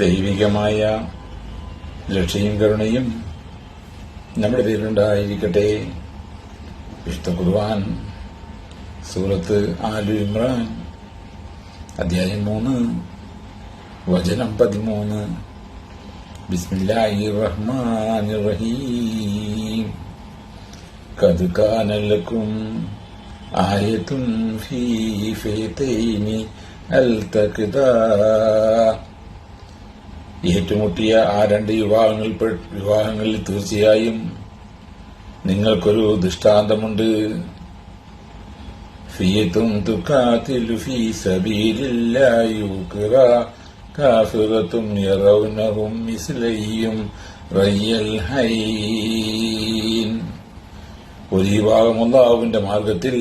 ദൈവികമായ രക്ഷയും കരുണയും നമ്മുടെ പേരിലുണ്ടായിരിക്കട്ടെ. വിശുദ്ധ ഖുർആൻ സൂറത്ത് ആലു ഇമ്രാൻ അധ്യായം 3 വചനം 13. ബിസ്മില്ലാഹിർ റഹ്മാനിർ റഹീം. ഖദ് കാന ലക്കും ആയത്തുൻ ഫീ ഫിഅതൈനി അൽതഖതാ. ഏറ്റുമുട്ടിയ ആ രണ്ട് വിവാഹങ്ങളിൽ തീർച്ചയായും നിങ്ങൾക്കൊരു ദൃഷ്ടാന്തമുണ്ട്. ഫിയത്തുൻ തുഖാതിലു ഫീ സബീലില്ലാഹി ഉഖറ കാഫിറത്തുൻ യറൗനഹും മിസ്ലയ്യും റയ്യൽ ഹൈൻ. ഒരു വിഭാഗം അല്ലാഹുവിന്റെ മാർഗത്തിൽ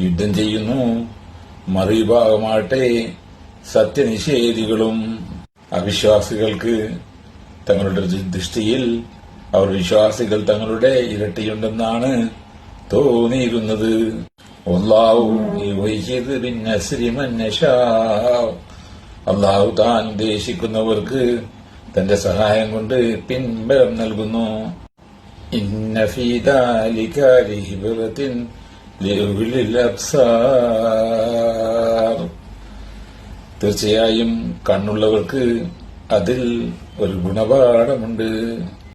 യുദ്ധം ചെയ്യുന്നു, മറുവിഭാഗമാകട്ടെ സത്യനിഷേധികളും. അവിശ്വാസികൾക്ക് തങ്ങളുടെ ദൃഷ്ടിയിൽ അവർ വിശ്വാസികൾ തങ്ങളുടെ ഇരട്ടിയുണ്ടെന്നാണ് തോന്നിയിരുന്നത്. അല്ലാഹു താൻ ഉദ്ദേശിക്കുന്നവർക്ക് തന്റെ സഹായം കൊണ്ട് പിൻബലം നൽകുന്നു. ഇന്ന ഫീ ദാലിക ലഇബ്റത്തിൻ ലിഉലിൽ അബ്സാർ. തീർച്ചയായും കണ്ണുള്ളവർക്ക് അതിൽ ഒരു ഗുണപാഠമുണ്ട്.